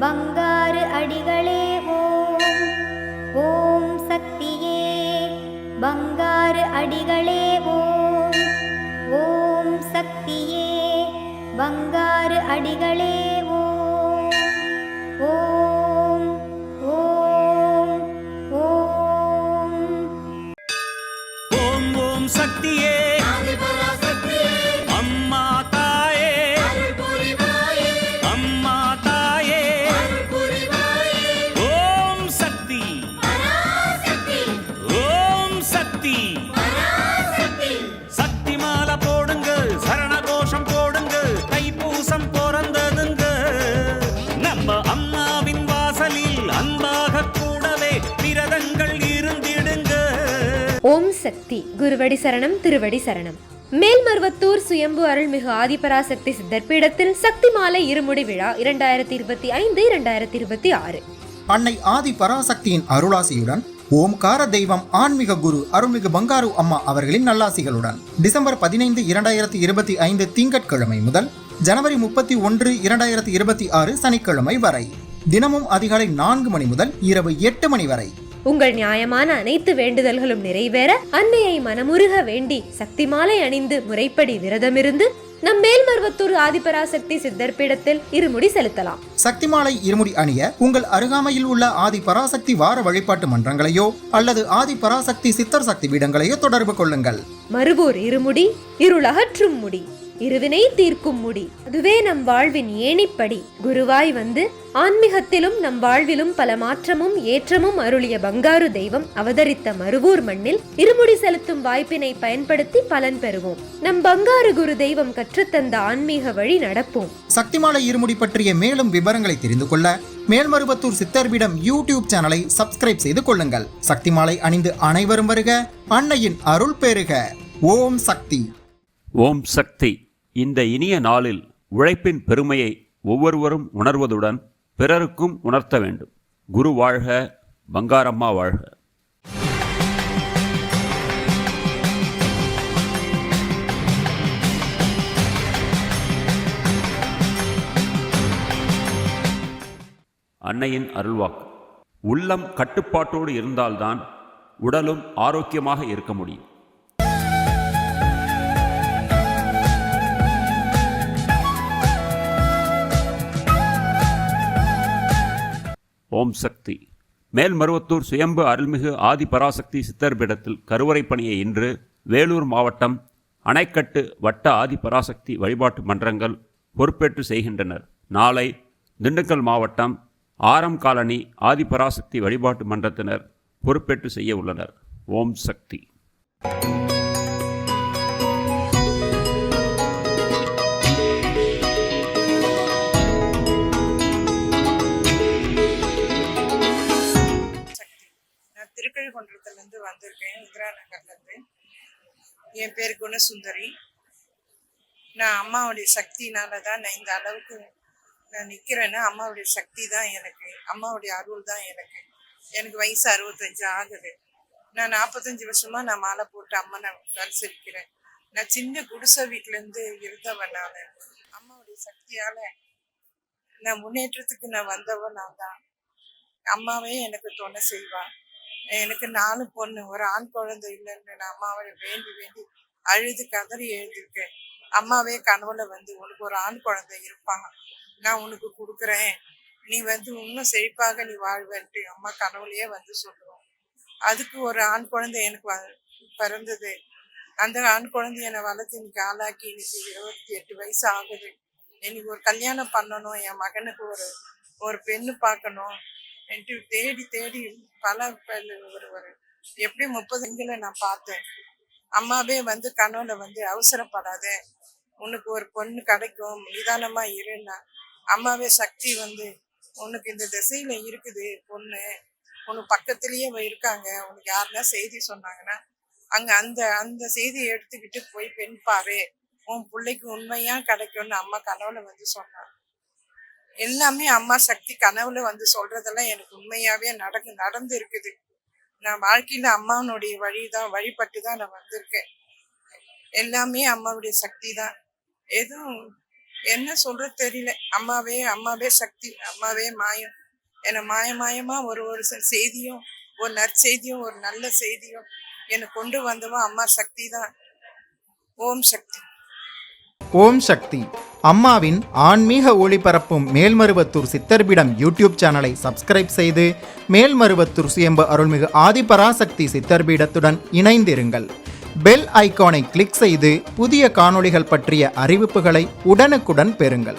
பங்காரு அடிகளே ஓம். ஓம் சக்தியே பங்காரு அடிகளே ஓம். ஓம் சக்தியே பங்காரு அடிகளே ஓம். ஓம் ஓம் ஓம். ஓம் ஓம் சக்தியே அம்மா தாயே, அம்மா தாயே. ஓம் சக்தி, ஓம் சக்தி. சக்தி மாலை போடுங்க, சரண கோஷம் போடுங்க, தைப்பூசம் பிறந்ததுங்க. நம்ம அம்மாவின் வாசலில் அன்பாக கூடவே விரதங்கள் இருந்திடுங்க. ஓம் சக்தி. குருவடி சரணம், திருவடி சரணம். மேல்மருவத்தூர் சுயம்பு அருள்மிகு ஆதிபராசக்தி சித்தர் பீடத்தில் சக்தி மாலை இருமுடி விழா 2025-2026. அன்னை ஆதி பராசக்தியின் அருளாசியுடன் ஓம்கார தெய்வம் ஆன்மீக குரு அருள்மிகு பங்காரு அம்மா அவர்களின் நல்லாசிகளுடன் டிசம்பர் 15, 2025 திங்கட்கிழமை முதல் ஜனவரி 31, 2026 சனிக்கிழமை வரை தினமும் அதிகாலை 4 மணி முதல் இரவு 8 மணி வரை உங்கள் நியாயமான அனைத்து வேண்டுதல்களும் நிறைவேற அன்னையை மனமுருக வேண்டி சக்தி மாலை அணிந்து முறைப்படி விரதமிருந்து நம் மேல்மருவத்தூர் ஆதிபராசக்தி சித்தர் பீடத்தில் இருமுடி செலுத்தலாம். சக்தி மாலை இருமுடி அணிய உங்கள் அருகாமையில் உள்ள ஆதி பராசக்தி வார வழிபாட்டு மன்றங்களையோ அல்லது ஆதி பராசக்தி சித்தர் சக்தி பீடங்களையோ தொடர்பு கொள்ளுங்கள். மறுபூர் இருமுடி இருளகற்றும் முடி, இருவினை தீர்க்கும் முடி, அதுவே நம் வாழ்வின் ஏணிப்படி. குருவாய் வந்து ஆன்மீகத்திலும் நம் வாழ்விலும் பல மாற்றமும் ஏற்றமும் அருளிய பங்காரு தெய்வம் அவதரித்த மறுவூர் மண்ணில் இருமுடி செலுத்தும் வாய்ப்பினை பயன்படுத்தி பலன் பெறுவோம். நம் பங்காரு குரு தெய்வம் கற்றுத்தந்த ஆன்மீக வழி நடப்போம். சக்திமாலை இருமுடி பற்றிய மேலும் விவரங்களை தெரிந்து கொள்ள மேல்மருவத்தூர் சித்தர்பீடம் யூடியூப் சேனலை சப்ஸ்கிரைப் செய்து கொள்ளுங்கள். சக்திமாலை அணிந்து அனைவரும் வருக, அன்னையின் அருள் பெறுக. ஓம் சக்தி. ஓம் சக்தி. இந்த இனிய நாளில் உழைப்பின் பெருமையை ஒவ்வொருவரும் உணர்வதுடன் பிறருக்கும் உணர்த்த வேண்டும். குரு வாழ்க, பங்காரம்மா வாழ்க. அன்னையின் அருள்வாக்கு. உள்ளம் கட்டுப்பாட்டோடு இருந்தால்தான் உடலும் ஆரோக்கியமாக இருக்க முடியும். ஓம் சக்தி. மேல்மருவத்தூர் சுயம்பு அருள்மிகு ஆதி பராசக்தி சித்தர் பீடத்தில் கருவறை பணியை இன்று வேலூர் மாவட்டம் அணைக்கட்டு வட்ட ஆதி பராசக்தி வழிபாட்டு மன்றங்கள் பொறுப்பேற்று செய்கின்றனர். நாளை திண்டுக்கல் மாவட்டம் ஆரம் காலனி ஆதி பராசக்தி வழிபாட்டு மன்றத்தினர் பொறுப்பேற்று செய்ய உள்ளனர். ஓம் சக்தி. திருக்கழுகுன்றத்துலேருந்து வந்திருக்கேன், இந்திரா நகர்லேருந்து. என் பேர் குணசுந்தரி. நான் அம்மாவுடைய சக்தினால தான் நான் இந்த அளவுக்கு நான் நிற்கிறேன்னா அம்மாவுடைய சக்தி தான் எனக்கு, அம்மாவுடைய அருள் தான் எனக்கு. எனக்கு வயசு 65 ஆகுது. நான் 45 வருஷமாக நான் மாலை போட்டு அம்மா நான் தரிசிக்கிறேன். நான் சின்ன குடிசை வீட்டிலேருந்து இருந்தவன். நான் அம்மாவுடைய சக்தியால் நான் முன்னேற்றத்துக்கு நான் வந்தவன் நான் தான். அம்மாவே எனக்கு துணை செய்வான். எனக்கு 4 பொண்ணு, ஒரு ஆண் குழந்தை இல்லைன்னு நான் அம்மாவை வேண்டி வேண்டி அழுது கதறி எழுதியிருக்கேன். அம்மாவே கனவுல வந்து உனக்கு ஒரு ஆண் குழந்தை இருப்பாங்க, நான் உனக்கு கொடுக்குறேன், நீ வந்து இன்னும் செழிப்பாக நீ வாழ்வன்ட்டு அம்மா கனவுலையே வந்து சொல்லுவோம். அதுக்கு ஒரு ஆண் குழந்தை எனக்கு பிறந்தது. அந்த ஆண் குழந்தைய என்னை வளர்த்து இன்னைக்கு ஆளாக்கி இன்னைக்கு 28 வயசு ஆகுது. எனக்கு ஒரு கல்யாணம் பண்ணணும், என் மகனுக்கு ஒரு பெண்ணு பார்க்கணும் என்று தேடி தேடி பல ஒரு எப்படி 30 பெண்களை நான் பார்த்தேன். அம்மாவே வந்து கனவுல வந்து அவசரப்படாத, உனக்கு ஒரு பொண்ணு கிடைக்கும், நிதானமா இருன்னா அம்மாவே சக்தி வந்து உனக்கு இந்த திசையில இருக்குது பொண்ணு, உனக்கு பக்கத்துலயே இருக்காங்க, உனக்கு யாருன்னா செய்தி சொன்னாங்கன்னா அங்க அந்த அந்த செய்தியை எடுத்துக்கிட்டு போய் பெண் பாரு, உன் பிள்ளைக்கு உண்மையா கிடைக்கும்னு அம்மா கனவுல வந்து சொன்னாங்க. எல்லாமே அம்மா சக்தி கனவுல வந்து சொல்றதெல்லாம் எனக்கு உண்மையாவே நடந்து இருக்குது. நான் வாழ்க்கையில அம்மாவனுடைய வழிபட்டு தான் நான் வந்திருக்கேன். எல்லாமே அம்மாவுடைய சக்தி தான். எதுவும் என்ன சொல்றது தெரியல. அம்மாவே அம்மாவே சக்தி, அம்மாவே மாயம். என்னை மாயமா ஒரு ஒரு செய்தியும், ஒரு நற்செய்தியும், ஒரு நல்ல செய்தியும் எனக்கு கொண்டு வந்தவன் அம்மா சக்தி தான். ஓம் சக்தி. ஓம் சக்தி. அம்மாவின் ஆன்மீக ஒளிபரப்பும் மேல்மருவத்தூர் சித்தர்பீடம் யூடியூப் சேனலை சப்ஸ்கிரைப் செய்து மேல்மருவத்தூர் சுயம்பு அருள்மிகு ஆதிபராசக்தி சித்தர்பீடத்துடன் இணைந்திருங்கள். பெல் ஐகானை கிளிக் செய்து புதிய காணொளிகள் பற்றிய அறிவிப்புகளை உடனுக்குடன் பெறுங்கள்.